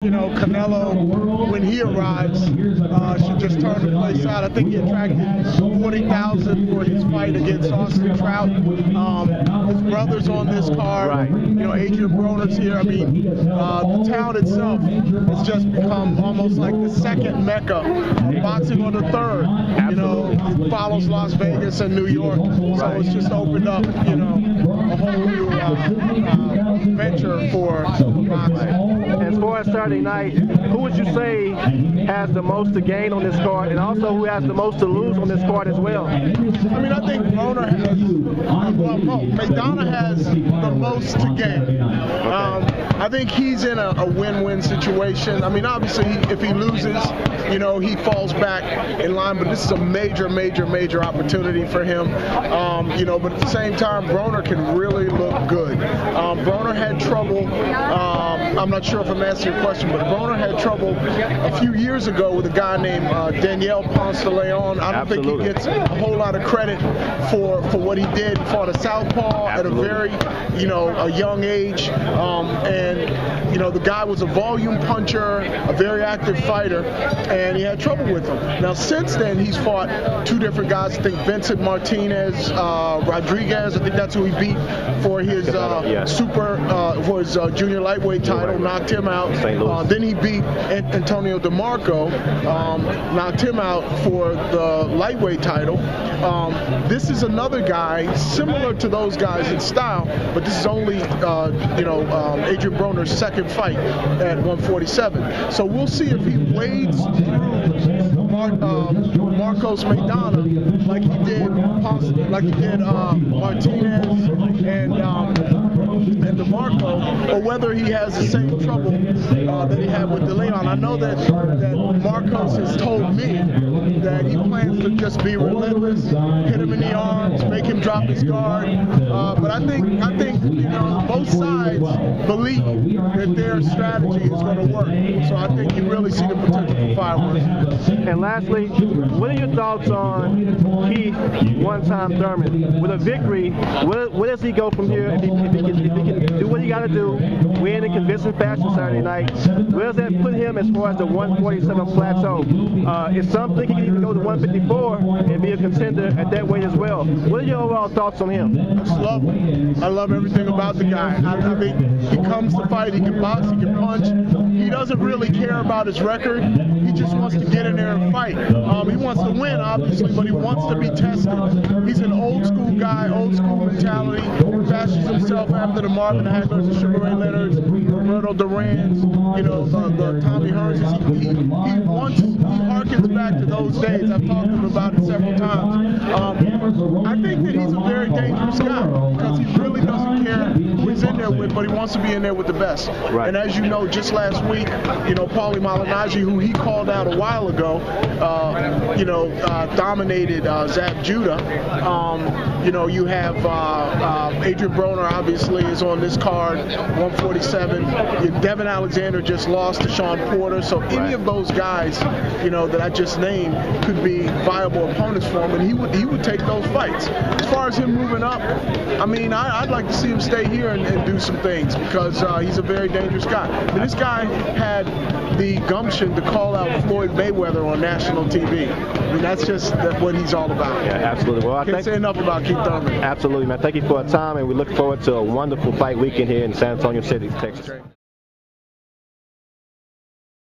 You know, Canelo, when he arrives, should just turn the place out. I think he attracted 40,000 for his fight against Austin Trout. His brother's on this card. Right. You know, Adrien Broner's here. I mean, the town itself has just become almost like the second mecca of boxing, or the third. Absolutely. You know, it follows Las Vegas and New York. So it's just opened up, you know, a whole new venture for boxing. As far as Saturday night, who would you say has the most to gain on this card, and also who has the most to lose on this card as well? I mean, I think Broner has, Maidana has the most to gain. I think he's in a win-win situation. I mean, obviously, if he loses, you know, he falls back in line, but this is a major opportunity for him. You know, but at the same time, Broner can really look good. Broner had trouble, I'm not sure if I'm answering your question, but Broner had trouble a few years ago with a guy named Daniel Ponce de Leon. I don't think he gets a whole lot of credit for what he did. He fought a southpaw at a very, you know, a young age, and you know, the guy was a volume puncher, a very active fighter, and he had trouble with him. Now, since then, he's fought two different guys. I think Vincent Martinez, Rodriguez, I think that's who he beat for his for his junior lightweight title, knocked him out. Then he beat Antonio DeMarco, knocked him out for the lightweight title. This is another guy similar to those guys in style, but this is only you know, Adrien Broner's second fight at 147. So we'll see if he wades through Marcos Maidana like he did Martinez and DeMarco, or whether he has the same trouble that he had with De Leon. I know that Marcos has told me that he plans to just be relentless, hit him in the arms, make him drop his guard. But I think you know, both sides believe that their strategy is going to work. So I think you really see the potential for fireworks. And lastly, what are your thoughts on Keith one-time Thurman? With a victory, where does he go from here? If he can do what he got to do, win in convincing fashion Saturday night, where does that put him as far as the 147 plateau? Is something he can even go to 154 and be a contender at that weight as well? What are your overall thoughts on him? I just love him. I love everything about the guy. I mean, he comes to fight, he can box, he can punch. He doesn't really care about his record. He just wants to get in there and fight. He wants to win, obviously, but he wants to be tested. He's an old school guy, old school mentality. He fashions himself after the Marvin Haglers, the Sugar Ray Leonards, Roberto Duran's, you know, the Tommy Hearns. He harkens back to those days. I've talked to him about it several times. I think that he's a very dangerous guy because he really doesn't care who he's in there with, but he wants to be in there with the best. Right. And as you know, just last week, you know, Paulie Malignaggi, who he called out a while ago, you know, dominated Zab Judah. You know, you have Adrien Broner, obviously, is on this card, 147. Devin Alexander just lost to Sean Porter. So any of those guys, you know, that I just named could be viable opponents for him, and he would take those fights. As far as him moving up, I mean, I'd like to see him stay here and do some things because he's a very dangerous guy. I mean, this guy had the gumption to call out Floyd Mayweather on national TV. I mean, that's just what he's all about. Yeah, absolutely. Well, I can't say enough about Keith Thurman. Absolutely, man. Thank you for your time, and we look forward to a wonderful fight weekend here in San Antonio City, Texas.